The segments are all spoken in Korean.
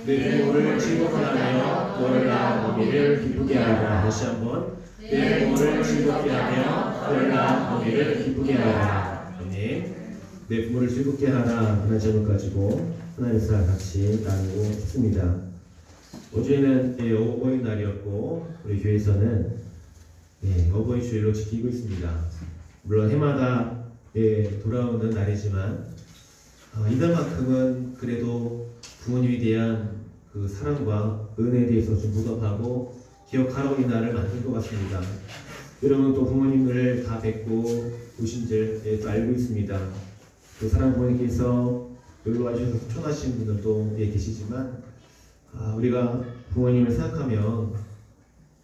내 부모를 즐겁게 하며 너를 낳은 어미를 기쁘게 하라. 다시 한번. 내 부모를 즐겁게 하며 너를 낳은 어미를 기쁘게 하라. 아멘. 내 부모를 즐겁게 하라 하는 제목 가지고 하나님과 같이 나누고 싶습니다. 어제는 어버이날이었고 우리 교회에서는 어버이 주일로 지키고 있습니다. 물론 해마다 돌아오는 날이지만 이날만큼은 그래도 부모님에 대한 그 사랑과 은혜에 대해서 좀 묻어가고 기억하러 이 날을 만든 것 같습니다. 여러분 또 부모님을 다 뵙고 오신 줄 또 알고 있습니다. 또 사랑 부모님께서 놀러 와주셔서 초청하신 분들도 계시지만 우리가 부모님을 생각하면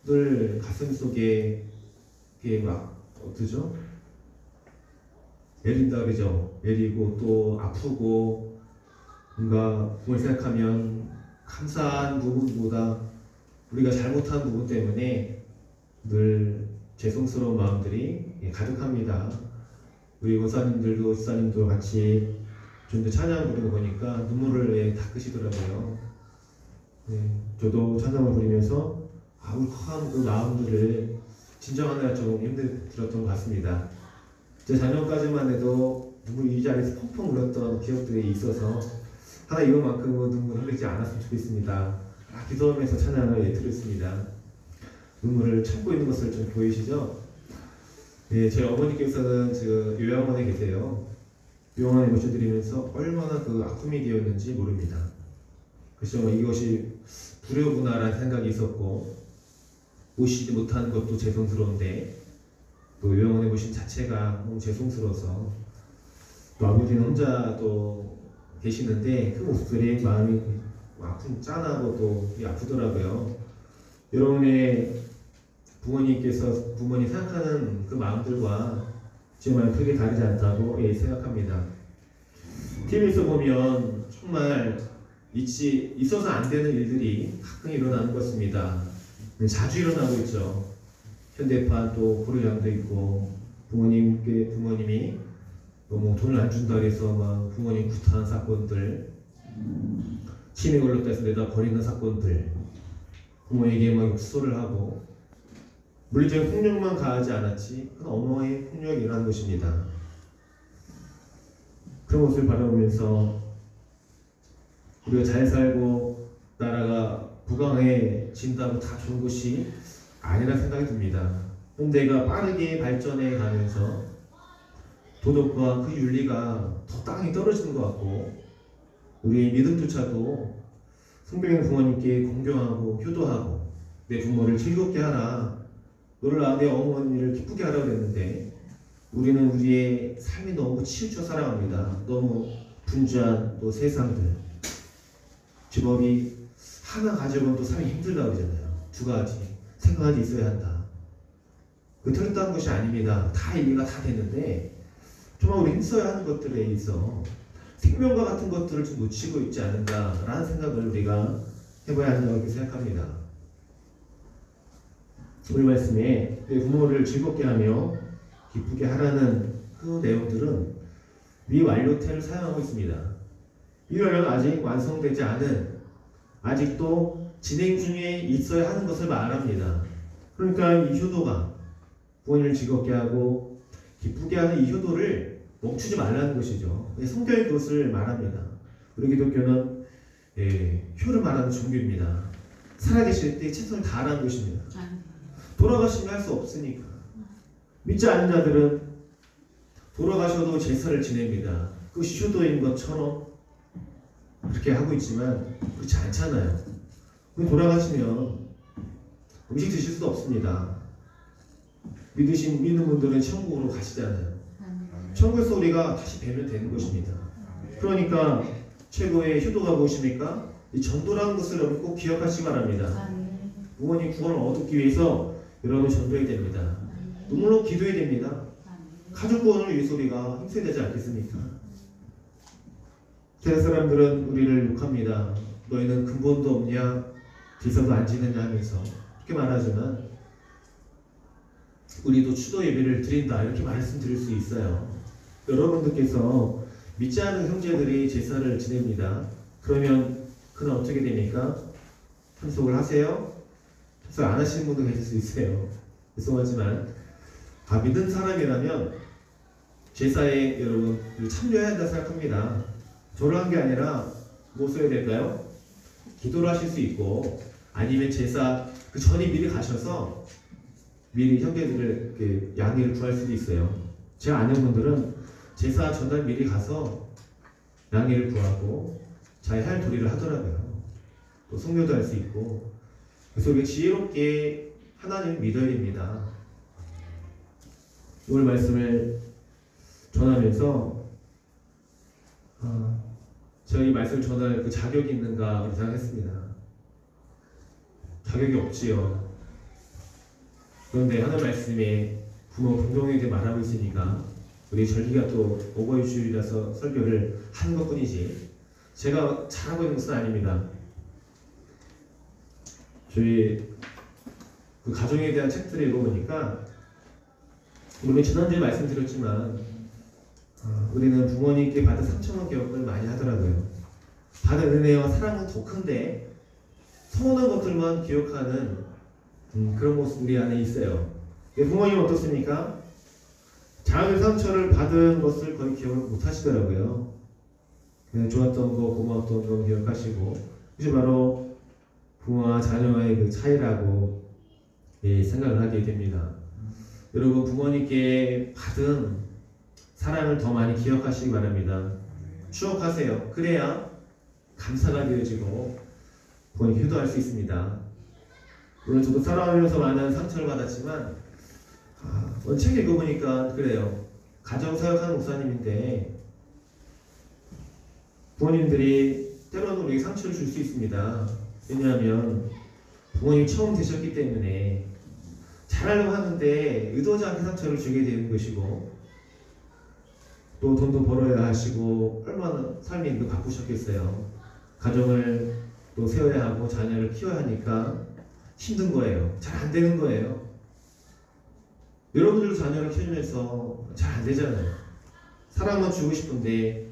늘 가슴 속에 막 어떠죠? 내린다 그러죠. 내리고 또 아프고 뭔가 부모를 생각하면 감사한 부분보다 우리가 잘못한 부분 때문에 늘 죄송스러운 마음들이 가득합니다. 우리 원사님들도 집사님도 같이 좀 더 찬양 부르는 거 보니까 눈물을 닦으시더라고요. 저도 찬양을 부르면서 울컥한 그 마음들을 진정하느라 좀 힘들었던 것 같습니다. 제 자녀까지만 해도 눈물이 이 자리에서 펑펑 울었던 기억들이 있어서 하나 이것만큼은 눈물 흘리지 않았으면 좋겠습니다. 기도하면서 찬양을 드렸습니다. 눈물을 참고 있는 것을 좀 보이시죠? 저희 어머니께서는 지금 요양원에 계세요. 요양원에 모셔드리면서 얼마나 그 아픔이 되었는지 모릅니다. 그래서 이것이 불효구나라는 생각이 있었고 오시지 못한 것도 죄송스러운데 또 요양원에 모신 자체가 너무 죄송스러워서 또 아버지는 혼자 또 계시는데 그 모습들이 마음이 아픈 짠하고 또 아프더라고요. 여러분의 부모님께서 부모님 생각하는 그 마음들과 정말 크게 다르지 않다고 생각합니다. TV에서 보면 정말 있어서 안 되는 일들이 가끔 일어나는 것입니다. 자주 일어나고 있죠. 현대판 또 고려장도 있고 부모님이 너무 돈을 안 준다 해서 막 부모님 구타한 사건들, 치매 걸렸다 해서 내다 버리는 사건들, 부모에게 막 욕설을 하고 물리적인 폭력만 가하지 않았지 그건 어머니의 폭력이 일어난 것입니다. 그런 것을 바라보면서 우리가 잘 살고 나라가 부강해진다고 다 좋은 것이 아니라 생각이 듭니다. 현대가 빠르게 발전해 가면서 도덕과 그 윤리가 더 땅이 떨어지는 것 같고 우리의 믿음조차도 성경의 부모님께 공경하고 효도하고 내 부모를 즐겁게 하라, 너를 낳은 내 어머니를 기쁘게 하라고 그랬는데 우리는 우리의 삶이 너무 치우쳐 살아갑니다. 너무 분주한 또 세상들, 직업이 하나 가지고는 또 삶이 힘들다 그러잖아요. 두 가지, 세 가지 있어야 한다. 그 틀렸다는 것이 아닙니다. 다 일리가 다 되는데 정말 우리 힘써야 하는 것들에 있어 생명과 같은 것들을 좀 놓치고 있지 않은가라는 생각을 우리가 해봐야 한다고 이렇게 생각합니다. 오늘 말씀에 내 부모를 즐겁게 하며 기쁘게 하라는 그 내용들은 미완료태를 사용하고 있습니다. 이거는 아직 완성되지 않은, 아직도 진행 중에 있어야 하는 것을 말합니다. 그러니까 이 효도가 부모님을 즐겁게 하고 기쁘게 하는 이 효도를 멈추지 말라는 것이죠. 성경이 그것을 말합니다. 우리 기독교는 효를 말하는 종교입니다. 살아계실 때 최선을 다하라는 것입니다. 돌아가시면 할 수 없으니까. 믿지 않는 자들은 돌아가셔도 제사를 지냅니다. 그것이 효도인 것처럼 그렇게 하고 있지만 그렇지 않잖아요. 돌아가시면 음식 드실 수도 없습니다. 믿는 분들은 천국으로 가시잖아요. 천국에서 우리가 다시 뵈면 되는 것입니다. 그러니까 최고의 효도가 무엇입니까? 이 전도라는 것을 여러분 꼭 기억하시기 바랍니다. 부모님 구원을 얻기 위해서 여러분 전도해야 됩니다. 눈물로 기도해야 됩니다. 가족 구원을 위해서 우리가 힘써야 되지 않겠습니까? 세상 사람들은 우리를 욕합니다. 너희는 근본도 없냐? 제사도 안 지내냐 하면서 그렇게 말하지만 우리도 추도 예배를 드린다 이렇게 말씀드릴 수 있어요. 여러분들께서 믿지 않는 형제들이 제사를 지냅니다. 그러면 그럼 어떻게 됩니까? 참석을 하세요? 참석 안 하시는 분도 계실 수 있어요. 죄송하지만 믿는 사람이라면 제사에 여러분 참여해야 한다 생각합니다. 저를 한 게 아니라 뭐 써야 될까요? 기도를 하실 수 있고 아니면 제사 그 전에 미리 가셔서 미리 형제들을 양해를 구할 수도 있어요. 제 아내분들은 제사 전날 미리 가서 양해를 구하고 잘 할 도리를 하더라고요. 또 성교도 할 수 있고 그래서 우리가 지혜롭게 하나님을 믿어야 됩니다. 오늘 말씀을 전하면서 저희 말씀을 전할 그 자격이 있는가 생각했습니다. 자격이 없지요. 그런데 하나님 말씀에 부모 공동에 대해 말하고 있으니까 우리 절기가 또 오버의 주일이라서 설교를 하는 것뿐이지 제가 잘하고 있는 것은 아닙니다. 저희 그 가정에 대한 책들을 읽어보니까 우리 지난주에 말씀드렸지만 우리는 부모님께 받은 상처와 기억을 많이 하더라고요. 받은 은혜와 사랑은 더 큰데 서운한 것들만 기억하는 그런 모습 우리 안에 있어요. 부모님은 어떻습니까? 작은 상처를 받은 것을 거의 기억을 못 하시더라고요. 그냥 좋았던 거, 고마웠던 거 기억하시고 그것이 바로 부모와 자녀와의 그 차이라고 생각을 하게 됩니다. 여러분 부모님께 받은 사랑을 더 많이 기억하시기 바랍니다. 추억하세요. 그래야 감사가 되어지고 부모님 효도할 수 있습니다. 물론 저도 살아가면서 많은 상처를 받았지만 책 읽어보니까 그래요. 가정사역하는 목사님인데 부모님들이 때로는 우리에게 상처를 줄 수 있습니다. 왜냐하면 부모님이 처음 되셨기 때문에 잘하려고 하는데 의도하지 않게 상처를 주게 되는 것이고 또 돈도 벌어야 하시고 얼마나 삶이 바쁘셨겠어요. 가정을 또 세워야 하고 자녀를 키워야 하니까 힘든 거예요. 잘 안 되는 거예요. 여러분들도 자녀를 키우면서 잘 안 되잖아요. 사랑만 주고 싶은데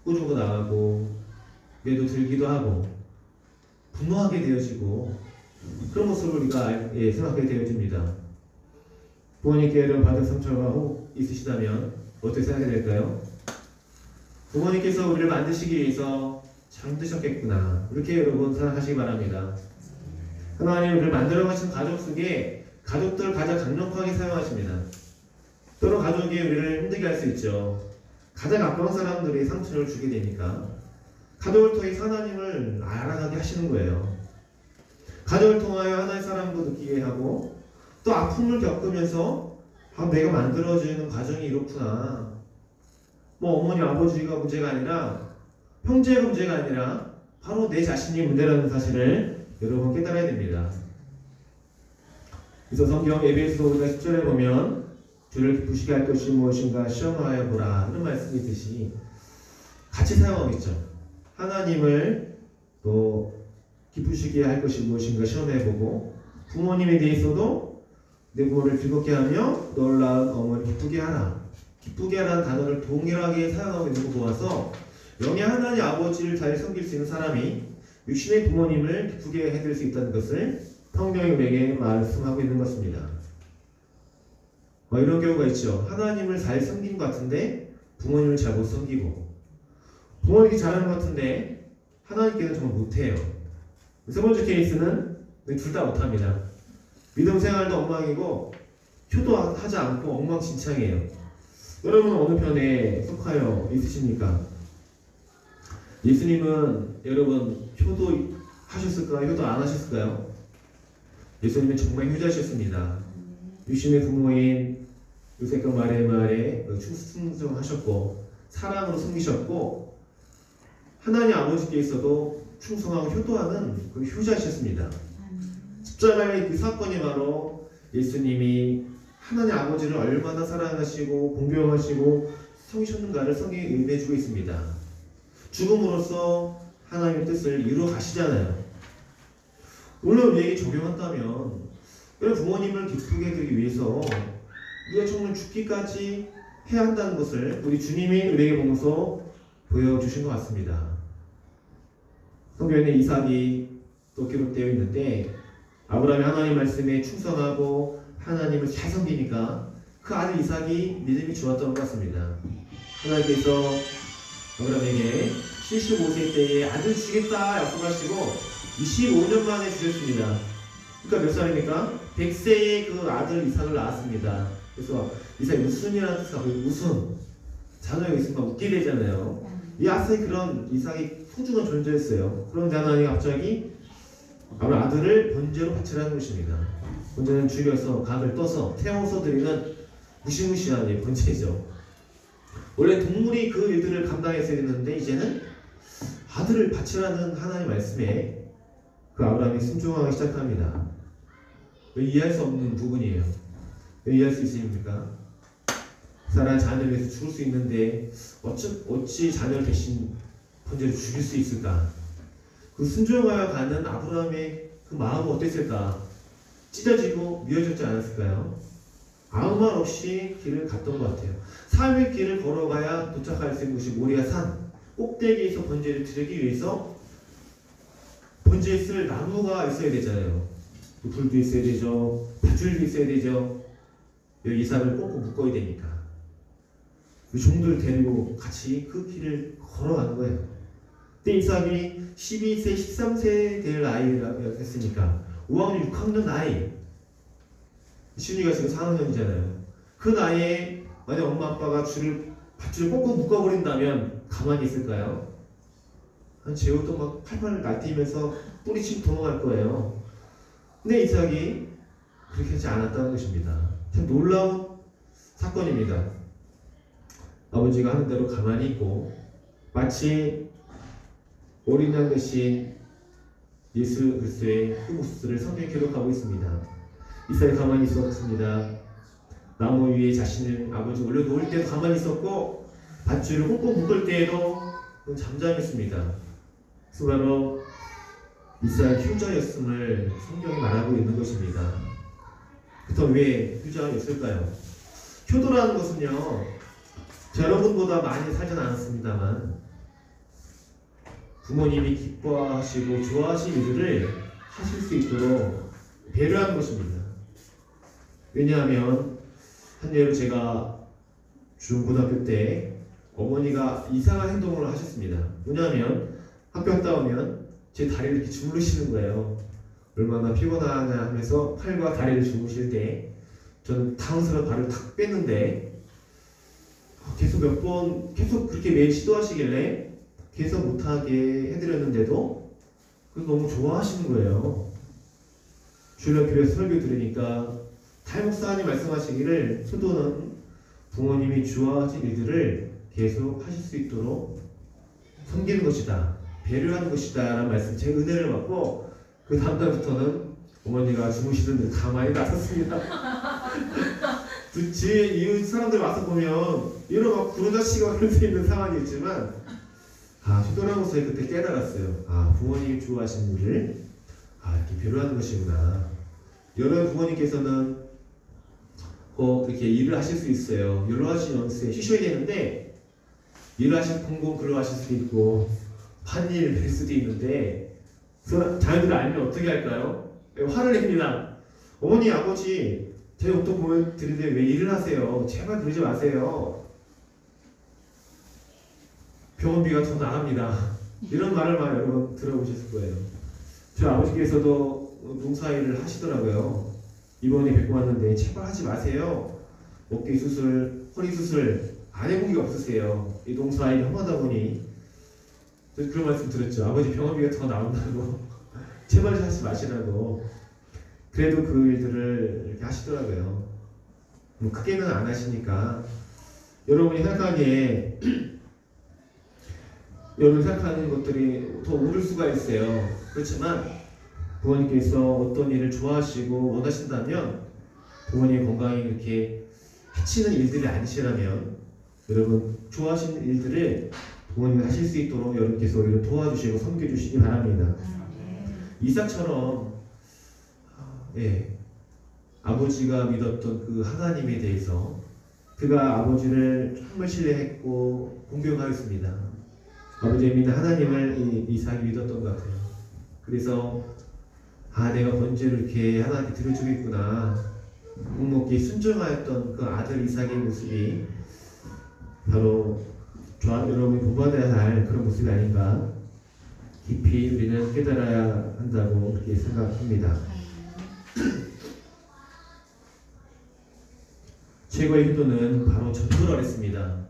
꾸중도 나가고 매도 들기도 하고 분노하게 되어지고 그런 모습을 우리가 생각하게 되어집니다. 부모님께 받은 상처가 혹 있으시다면 어떻게 생각해야 될까요? 부모님께서 우리를 만드시기 위해서 잠드셨겠구나 이렇게 여러분 생각하시기 바랍니다. 하나님은 우리를 만들어 가신 가족 속에 가족들을 가장 강력하게 사용하십니다. 때로 가족이 우리를 힘들게 할 수 있죠. 가장 가까운 사람들이 상처를 주게 되니까 가족을 통해 하나님을 알아가게 하시는 거예요. 가족을 통하여 하나의 사랑도 느끼게 하고 또 아픔을 겪으면서 내가 만들어지는 가정이 이렇구나. 뭐 어머니 아버지가 문제가 아니라 형제가 문제가 아니라 바로 내 자신이 문제라는 사실을 여러분 깨달아야 됩니다. 그래서 성경 에베소서 5장 10절에 보면 주를 기쁘시게 할 것이 무엇인가 시험하여 보라 이런 말씀이 있듯이 같이 사용하고 있죠. 하나님을 또 기쁘시게 할 것이 무엇인가 시험해보고 부모님에 대해서도 내 부모를 즐겁게 하며 놀라운 어머니 기쁘게 하라. 기쁘게 하라는 단어를 동일하게 사용하고 있는 거 보아서 영의 하나님 아버지를 잘 섬길 수 있는 사람이 육신의 부모님을 기쁘게 해드릴 수 있다는 것을 성경이 우리에게 말씀하고 있는 것입니다. 이런 경우가 있죠. 하나님을 잘 섬긴 것 같은데 부모님을 잘 못 섬기고 부모님이 잘하는 것 같은데 하나님께는 정말 못해요. 세 번째 케이스는 둘 다 못합니다. 믿음 생활도 엉망이고 효도하지 않고 엉망진창이에요. 여러분은 어느 편에 속하여 있으십니까? 예수님은 여러분 효도하셨을까요? 효도 안 하셨을까요? 예수님은 정말 효자셨습니다. 육신의 부모인 요셉과 마리아에 충성하셨고 사랑으로 섬기셨고 하나님 아버지께서도 충성하고 효도하는 그 효자셨습니다. 십자가의 그 사건이 바로 예수님이 하나님 아버지를 얼마나 사랑하시고 공경하시고 섬기셨는가를 성경에 의미해주고 있습니다. 죽음으로써 하나님의 뜻을 이루어 가시잖아요. 물론 우리에게 적용한다면 부모님을 기쁘게 해드리기 위해서 우리가 정말 죽기까지 해야 한다는 것을 우리 주님이 우리에게 보면서 보여주신 것 같습니다. 성경에는 이삭이 또 기록되어 있는데 아브라함이 하나님 말씀에 충성하고 하나님을 잘 섬기니까 그 아들 이삭이 믿음이 좋았던 것 같습니다. 하나님께서 아브라함에게 75세 때에 아들 주겠다 약속하시고 25년 만에 주셨습니다. 그러니까 몇 살입니까? 100세에 그 아들 이삭을 낳았습니다. 그래서 이삭이 우순이라는 뜻이 우순, 자녀가 있으면 웃게 되잖아요. 이 아삭이 그런 이삭이 소중한 존재였어요. 그런데 하나님이 갑자기 아들을 번제로 바치라는 것입니다. 번제는 죽여서 각을 떠서 태워서 드리는 무시무시한 번제죠. 원래 동물이 그 일들을 감당했어야 했는데 이제는 아들을 바치라는 하나님의 말씀에 그 아브라함이 순종하기 시작합니다. 이해할 수 없는 부분이에요. 이해할 수 있습니까? 사랑 자녀를 위해서 죽을 수 있는데 어찌 자녀를 대신 번제로 죽일 수 있을까? 그 순종하여 가는 아브라함의 그 마음은 어땠을까? 찢어지고 미어졌지 않았을까요? 아무 말 없이 길을 갔던 것 같아요. 삶의 길을 걸어가야 도착할 수 있는 곳이 모리아 산 꼭대기에서 번제를 드리기 위해서 번제에 쓸 나무가 있어야 되잖아요. 불도 있어야 되죠. 밧줄도 있어야 되죠. 이삭을 꼭꼭 묶어야 되니까. 종들을 데리고 같이 그 길을 걸어가는 거예요. 그때 이삭이 12세, 13세 될 나이가 됐으니까 5학년, 6학년 나이. 시윤이가 지금 4학년이잖아요. 그 나이에 만약 엄마 아빠가 밧줄을 꼭꼭 묶어버린다면 가만히 있을까요? 한 제우도 막 팔팔 날뛰면서 뿌리치고 도망갈 거예요. 근데 이삭이 그렇게 하지 않았다는 것입니다. 참 놀라운 사건입니다. 아버지가 하는 대로 가만히 있고 마치 어린 양 대신 예수 그리스도의 그 모습을 성경에 기록하고 있습니다. 이삭이 가만히 있었습니다. 나무 위에 자신을 아버지 올려놓을 때도 가만히 있었고 밧줄을 꼭꼭 묶을 때에도 잠잠했습니다. 그래서 바로 이삭의 효자였음을 성경이 말하고 있는 것입니다. 그렇다면 왜 효자였을까요? 효도라는 것은요, 여러분보다 많이 살진 않았습니다만 부모님이 기뻐하시고 좋아하신 일들을 하실 수 있도록 배려하는 것입니다. 왜냐하면 한 예로 제가 중고등학교 때 어머니가 이상한 행동을 하셨습니다. 뭐냐면 학교 갔다 오면 제 다리를 이렇게 주무르시는 거예요. 얼마나 피곤하냐 하면서 팔과 다리를 주무실 때 저는 당황스러워 발을 탁 뺐는데 계속 몇 번 계속 그렇게 매일 시도하시길래 계속 못하게 해드렸는데도 그래서 너무 좋아하시는 거예요. 주일학교에서 설교 들으니까 탈목사님 말씀하시기를 효도는 부모님이 좋아하신 일들을 계속 하실 수 있도록 섬기는 것이다, 배려하는 것이다 라는 말씀, 제 은혜를 받고 그 다음날부터는 어머니가 주무시던 데 가만히 놔뒀습니다. 제 이웃 사람들 와서 보면 이런 막 구르다시가 그럴 수 있는 상황이었지만 효도라는 것을 그때 깨달았어요. 부모님이 좋아하시는 일을 이렇게 배려하는 것이구나. 여러 부모님께서는 이렇게 일을 하실 수 있어요. 일을 하시는 연수에 쉬셔야 되는데 일을 하실 공공 근로하실 수도 있고 반일 낼 수도 있는데 자녀들이 알면 어떻게 할까요? 화를 냅니다. 어머니 아버지 제 용돈 보여드리는데 왜 일을 하세요? 제발 그러지 마세요. 병원비가 더 나갑니다. 이런 말을 많이 여러분 들어보셨을 거예요. 저 아버지께서도 농사일을 하시더라고요. 이번에 뵙고 왔는데 제발 하지 마세요. 어깨 수술, 허리 수술 안 해본 게 없으세요. 이 농사일 험하다 보니 그런 말씀 들었죠. 아버지 병원비가 더 나온다고 제발 하지 마시라고. 그래도 그 일들을 이렇게 하시더라고요. 크게는 안 하시니까 여러분이 생각하기에 여러분 생각하는 것들이 더 오를 수가 있어요. 그렇지만 부모님께서 어떤 일을 좋아하시고 원하신다면 부모님의 건강이 이렇게 해치는 일들이 아니시라면 여러분 좋아하시는 일들을 부모님이 하실 수 있도록 여러분께서 오히려 도와주시고 섬겨주시기 바랍니다. 이삭처럼 아버지가 믿었던 그 하나님에 대해서 그가 아버지를 정말 신뢰했고 공경하였습니다. 아버지의 믿는 하나님을 이삭이 믿었던 것 같아요. 그래서 내가 번제를 이렇게 하나님께 드려주겠구나. 묵묵히 순종하였던 그 아들 이삭의 모습이 바로 여러분이 본받아야 할 그런 모습이 아닌가 깊이 우리는 깨달아야 한다고 그렇게 생각합니다. 최고의 기도는 바로 전도를 했습니다.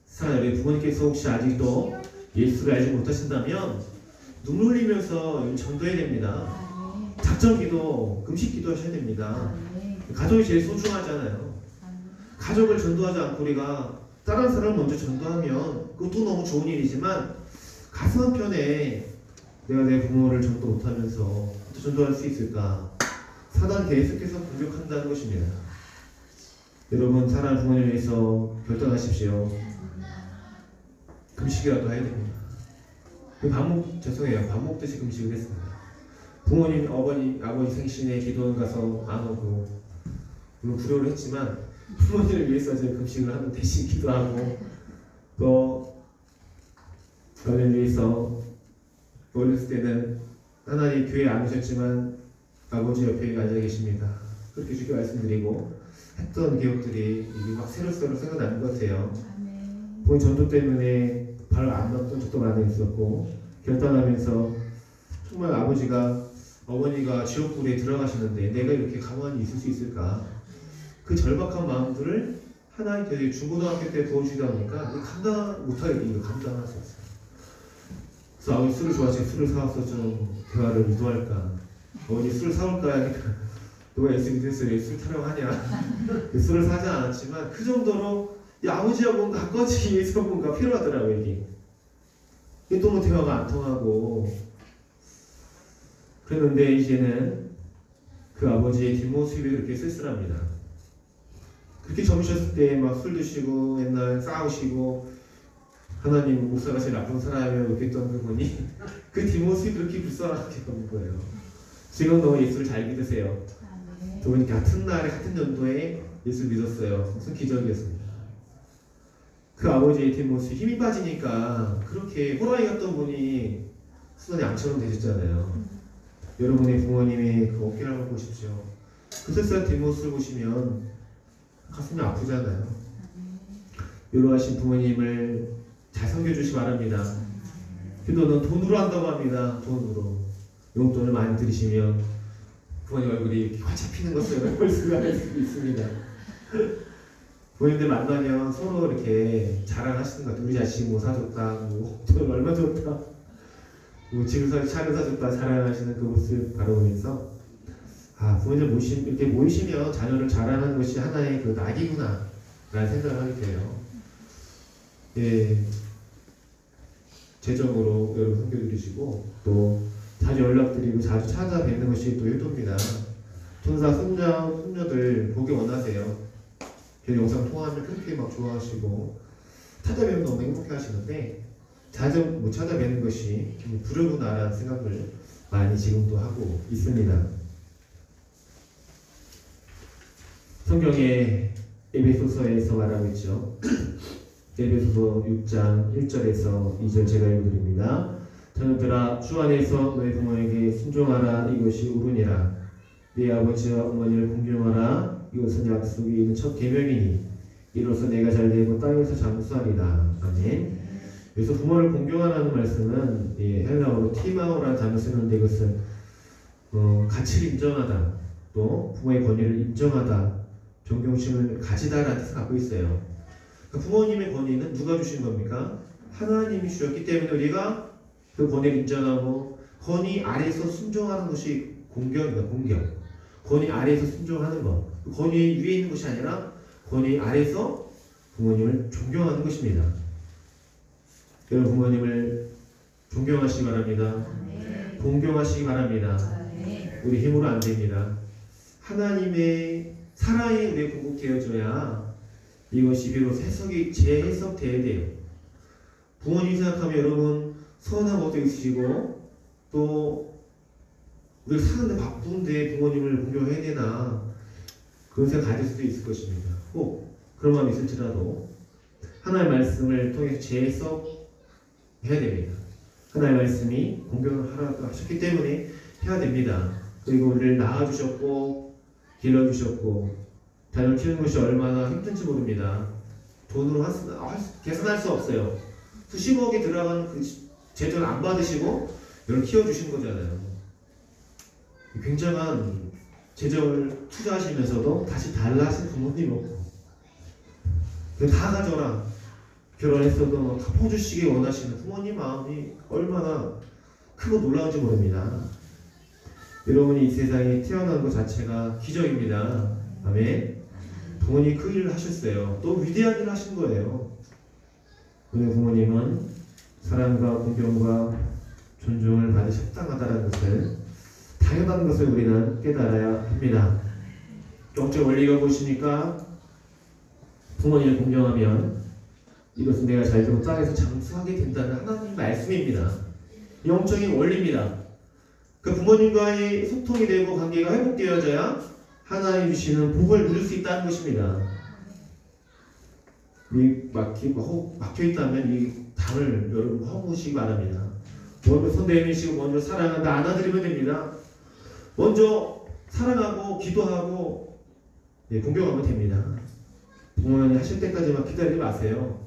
사랑하는 부모님께서 혹시 아직도 예수를 알지 못하신다면 눈물 흘리면서 전도해야 됩니다. 작정기도, 금식기도 하셔야 됩니다. 가족이 제일 소중하잖아요. 가족을 전도하지 않고 우리가 다른 사람을 먼저 전도하면 그것도 너무 좋은 일이지만 가슴 한편에 내가 내 부모를 전도 못하면서 어떻게 전도할 수 있을까? 사단 계속해서 공격한다는 것입니다. 여러분 사랑하는 부모님에 대해서 결단하십시오. 금식이라도 해야 됩니다. 밥 먹듯이 금식을 했습니다. 부모님, 아버지 생신에 기도원 가서 안 오고 물론 불효를 했지만 부모님을 위해서 제가 금식을 하는 대신 기도하고 또 너를 위해서 어렸을 때는 하나님 교회에 안 오셨지만 아버지 옆에 앉아 계십니다. 그렇게 주께 말씀드리고 했던 기억들이 막 새록새록 생각나는 것 같아요. 부모님 전도 때문에 발 안 넣었던 적도 많이 있었고 결단하면서 정말 어머니가 지옥불에 들어가시는데 내가 이렇게 가만히 있을 수 있을까? 그 절박한 마음들을 하나님께서 중고등학교 때 도와주시다 보니까 감당 못하겠는 거 감당할 수 없어요. 그래서 아버지 술을 좋아하시니까 술을 사와서 좀 대화를 유도할까? 어머니 술을 사올까 하니까 누가 SNS에 술 타령하냐? 술을 사지 않았지만 그 정도로 아버지하고 뭔가 가까워지기 위해서 뭔가 필요하더라고요. 이게 또 뭐 대화가 안 통하고 그랬는데 이제는 그 아버지의 뒷모습이 그렇게 쓸쓸합니다. 그렇게 젊으셨을 때 막 술 드시고 옛날 싸우시고 하나님 목사가 제일 나쁜 사람이라고 느꼈던 그분이 그 뒷모습이 그렇게 불쌍하게 보는 거예요. 지금도 예수를 잘 믿으세요. 두 분이 같은 날에 같은 연도에 예수를 믿었어요. 무슨 기적이었습니다. 그 아버지의 뒷모습이 힘이 빠지니까 그렇게 호랑이 같던 분이 수단이 양처럼 되셨잖아요. 여러분의 부모님의 그 어깨를 한번 보십시오. 그 쓸쓸한 뒷모습을 보시면 가슴이 아프잖아요. 요로하신 부모님을 잘 섬겨주시기 바랍니다. 기도는 돈으로 한다고 합니다. 돈으로. 용돈을 많이 들이시면 부모님 얼굴이 이렇게 활짝 피는 것을 볼 수가 있습니다. 부모님들 만나면 서로 이렇게 자랑하시는 것 같아요. 우리 자식이 뭐 사줬다, 뭐 돈 얼마 줬다, 뭐 집을 차를 사줬다 자랑하시는 그 모습 바라보면서 부모님 이렇게 모이시면 자녀를 자랑하는 것이 하나의 그 낙이구나 라는 생각을 하게 돼요. 예, 재정으로 여러분 섬겨드리시고 또 자주 연락드리고 자주 찾아뵙는 것이 또 효도입니다. 천사 손녀들 보기 원하세요. 그 영상 통화하면 그렇게 막 좋아하시고 찾아뵈면 너무 행복해 하시는데 자주 못 찾아뵈는 것이 불효구나라는 생각을 많이 지금도 하고 있습니다. 성경에 에베소서에서 말하고 있죠. 에베소서 6장 1절에서 2절 제가 읽어드립니다. 자녀들아 주 안에서 너희 부모에게 순종하라. 이것이 옳으니라. 네 아버지와 어머니를 공경하라. 이것은 약속이 있는 첫 계명이니 이로써 내가 잘되고 땅에서 장수하리라. 아멘. 여기서 부모를 공경하라는 말씀은 헬라어로 티마오라는 단어 쓰는데 이것은 가치를 인정하다, 또 부모의 권위를 인정하다, 존경심을 가지다라는 뜻을 갖고 있어요. 그러니까 부모님의 권위는 누가 주신 겁니까? 하나님이 주셨기 때문에 우리가 그 권위를 인정하고 권위 아래에서 순종하는 것이 공경입니다. 공경. 권위 아래에서 순종하는 것. 권위 위에 있는 것이 아니라 권위 아래에서 부모님을 존경하는 것입니다. 여러분 부모님을 존경하시기 바랍니다. 공경하시기 바랍니다. 우리 힘으로 안 됩니다. 하나님의 사랑이 우리에 공급되어져야 이것이 비로소 재해석되어야 돼요. 부모님 생각하면 여러분 서운한 것도 있으시고 또 우리가 사는데 바쁜데 부모님을 공경해야 되나 그런 생각 가질 수도 있을 것입니다. 꼭 그런 마음이 있을지라도 하나님의 말씀을 통해서 해야 됩니다. 하나님의 말씀이 공경을 하라고 하셨기 때문에 해야 됩니다. 그리고 우리를 낳아주셨고 길러주셨고 자녀를 키우는 것이 얼마나 힘든지 모릅니다. 돈으로 계산할 수 없어요. 수십억이 들어가는 그 재정을 안 받으시고 이걸 키워주신 거잖아요. 굉장한 재정을 투자하시면서도 다시 달라 하신 부모님 없고 다 가져라 결혼했어도 다 퍼주시기 원하시는 부모님 마음이 얼마나 크고 놀라운지 모릅니다. 여러분이 이 세상에 태어난 것 자체가 기적입니다. 아멘. 부모님이 그 일을 하셨어요. 또 위대한 일을 하신 거예요. 우리 부모님은 사랑과 공경과 존중을 받으시 합당하다는 것을 당연한 것을 우리는 깨달아야 합니다. 영적 원리가 무엇입니까? 부모님을 공경하면 이것은 내가 잘되고 땅에서 장수하게 된다는 하나님의 말씀입니다. 영적인 원리입니다. 그 부모님과의 소통이 되고 관계가 회복되어져야 하나님 주시는 복을 누릴 수 있다는 것입니다. 막혀있다면 이 담을 여러분 허무시기 바랍니다. 먼저 손 내미시고 먼저 사랑한다 안아드리면 됩니다. 먼저 사랑하고 기도하고 공경하면 됩니다. 부모님이 하실 때까지만 기다리지 마세요.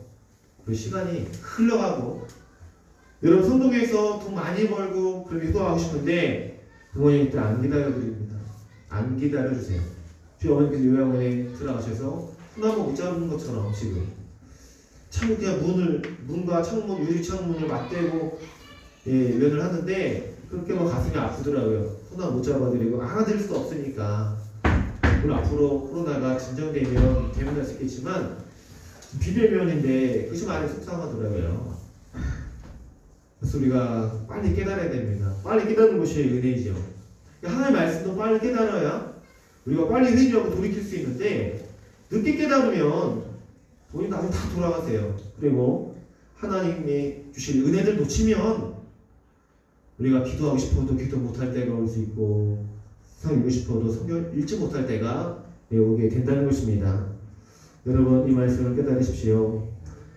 그 시간이 흘러가고 여러분 성도교에서 돈 많이 벌고 그렇게 기도하고 싶은데 부모님들 안 기다려드립니다. 안 기다려주세요. 저희 어머니께서 요양원에 들어가셔서 손 한번 못 잡는 것처럼 지금 그냥 문과 창문, 유리 창문을 맞대고 면을 하는데 그렇게 가슴이 아프더라고요. 손 한 못 잡아드리고 안아드릴 수도 없으니까. 물론 앞으로 코로나가 진정되면 대면할 수 있겠지만 비대면인데 그것이 많이 속상하더라고요. 그래서 우리가 빨리 깨달아야 됩니다. 빨리 깨닫는 것이 은혜이죠. 하나님의 말씀도 빨리 깨달아야 우리가 빨리 회개하고 돌이킬 수 있는데 늦게 깨달으면 본인 나중에 다 돌아가세요. 그리고 하나님이 주실 은혜들 놓치면 우리가 기도하고 싶어도 기도 못할 때가 올 수 있고 성경 읽고 싶어도 성경 읽지 못할 때가 오게 된다는 것입니다. 여러분 이 말씀을 깨달으십시오.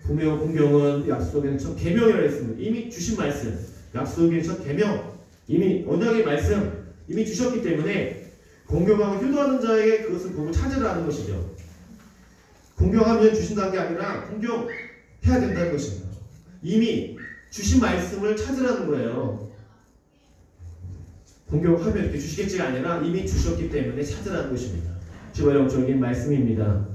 부모와 공경은 약속의 첫 계명이라고 했습니다. 이미 주신 말씀, 약속의 첫 계명, 이미 언약의 말씀 이미 주셨기 때문에 공경하고 효도하는 자에게 그것을 보고 찾으라는 것이죠. 공경하면 주신다는 게 아니라 공경해야 된다는 것입니다. 이미 주신 말씀을 찾으라는 거예요. 공경하면 이렇게 주시겠지가 아니라 이미 주셨기 때문에 찾으라는 것입니다. 지구영적인 말씀입니다.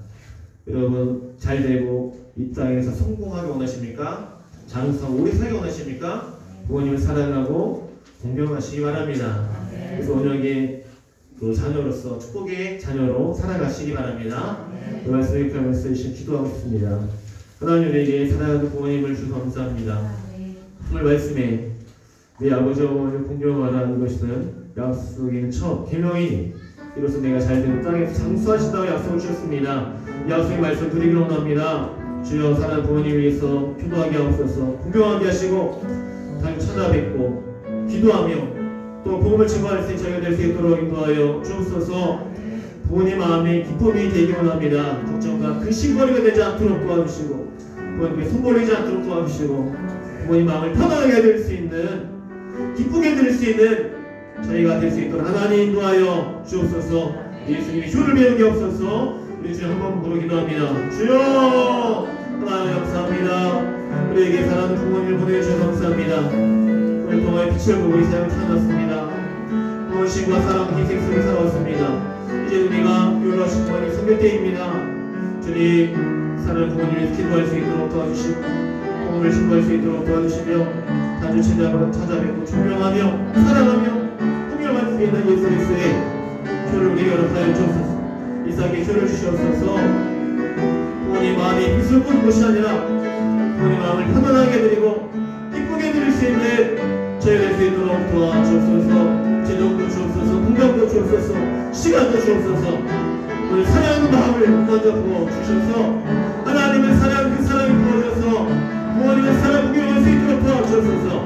여러분 잘되고 이 땅에서 성공하기 원하십니까? 장수하고 오래 살기 원하십니까? 부모님을 사랑하고 공경하시기 바랍니다. 그래서 언약의 자녀로서 축복의 자녀로 살아가시기 바랍니다. 그 말씀을 기억하면서 이신 기도하고 싶습니다. 하나님 우리에게 사랑하는 부모님을 주셔서 감사합니다. 오늘 말씀에 내 아버지와 어머니를 공경하라는 것은 약속인 첫 계명이니 이로써 내가 잘되고 땅에서 장수하신다고 약속을 주셨습니다. 이 약속의 말씀 드리기로 원합니다. 주여 사랑하는 부모님 위해서 기도하게 하옵소서. 공경하게 하시고 다시 찾아뵙고 기도하며 또 복음을 증거할 수 있는 저희가 될 수 있도록 인도하여 주옵소서. 부모님 마음에 기쁨이 되기 원합니다. 걱정과 근심거리가 되지 않도록 도와주시고 부모님께 손벌리지 않도록 도와주시고 부모님 마음을 편안하게 될 수 있는 기쁘게 될 수 있는 저희가 될 수 있도록 하나님 인도하여 주옵소서. 예수님이 주를 배우게 없어서 우리 주여 한번 부르 기도합니다. 주여 하나님 감사합니다. 우리에게 사랑하는 부모님을 보내주셔서 감사합니다. 오늘 동안의 빛을 보고 이 세상을 살았습니다. 부모님과 사랑 희생 속에 살아왔습니다. 이제 우리가 요로하신 부모님 성결 때입니다. 주님 사랑하는 부모님을 기도할 수 있도록 도와주시고 복음을 증거할 수 있도록 도와주시며 자주 찾아뵙고 존경하며 사랑하며 통일할 수 있는 예수 그리스도의 교를 우리에게 허락하여 주옵소서. 이삭에게 교를 주시옵소서. 부모님 마음이 빛을 보는 것이 아니라 부모님 마음을 편안하게 드리고 기쁘게 드릴 수 있는 저희가 될 수 있도록 도와주옵소서. 재정도 주옵소서. 공간도 주옵소서. 시간도 주옵소서. 오늘 사랑하는 마음을 먼저 부어주셔서 하나님을 사랑하는 그 사랑이 부어져서 부모님의 사랑 구경할 수 있도록 도와주옵소서.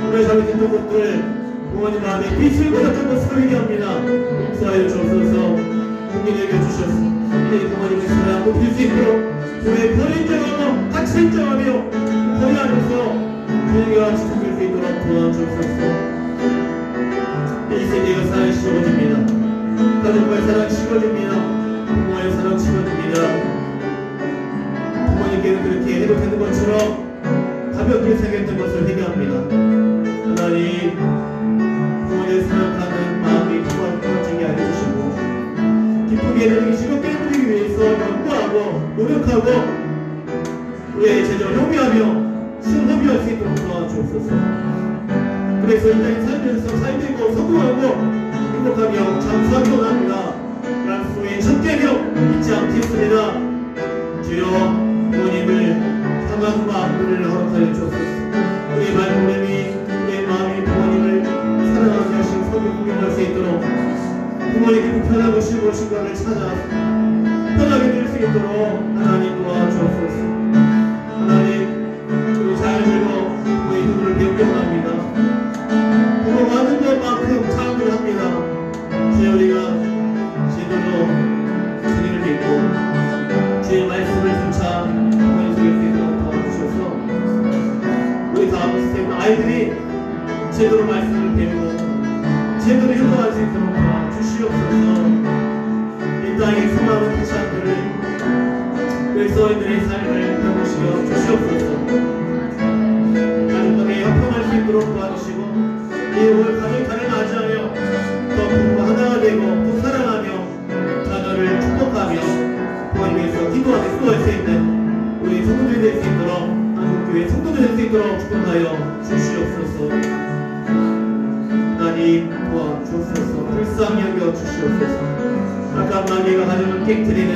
우리가 잘못했던 것들 부모님 마음에 빛을 보였던 것을 회개합니다. 용서하여 주옵소서. 긍휼히 여겨주셔서 이제 부모님의 사랑 높일 수 있도록 교회 버린 자하며 같이 인정하며 거리하면서 주님과 같이 섬길 수 있도록 도와주옵소서. 이 세대가 사랑이 식어집니다. 가족과의 사랑이 식어집니다. 부모와의 사랑이 식어집니다. 부모님께는 그렇게 해도 되는 것처럼 가볍게 생겼던 것을 회개합니다. 하나님, 부모님을 생각하는 마음이 부모님께 알려주시고 기쁘게 해드리기 즐겁게 해드리기 위해서 연구하고 노력하고 우리의 제자를 협의하며 실험할 수 있도록 도와주옵소서. 그래서 이 땅의 살면서 살되고 성공하고 행복하며 장수하기 원합니다. 약속의 첫 계명 잊지 않겠습니다. 주여, 부모님을 향한 마음을 허락하여 주옵소서. 우리의 말보냄이 우리의 마음이 부모님을 사랑하게 하시고 서로 공경할 수 있도록 부모님이 불편하고 싫으신 것을 찾아 편하게 될 수 있도록 하나님 도와주옵소서. 하나님, 그리고 잘 들고 부모의 눈을 배우게 원합니다. 부모가 하는 것만큼 참을 합니다. 주여, 우리가 제대로 주님을 믿고 주의 말씀을 쫓아 부모님 속에 있도록 도와주셔서 우리 다음 세대 아이들이 제대로 말씀을 배우고 제대로 행동할 수 있도록 도와주시옵소서. 이 땅의 수많은 크리스찬들을 그리스도인들의 삶을 변호시켜 주시옵소서. 가족관계 협동할 수 있도록 도와주시고 이 올 가족단을 맞이하여 더 부부가 하나가 되고 또 사랑하며 자녀를 축복하며 부모님께서 기도하며 수고할 수 있는 우리 성도들이 될 수 있도록 한국교회 성도들이 될 수 있도록 축복하여 주시옵소서. 하나님 도와주옵소서. 불쌍히 여겨 주시옵소서. 아까 마귀가 가정을 깨뜨리는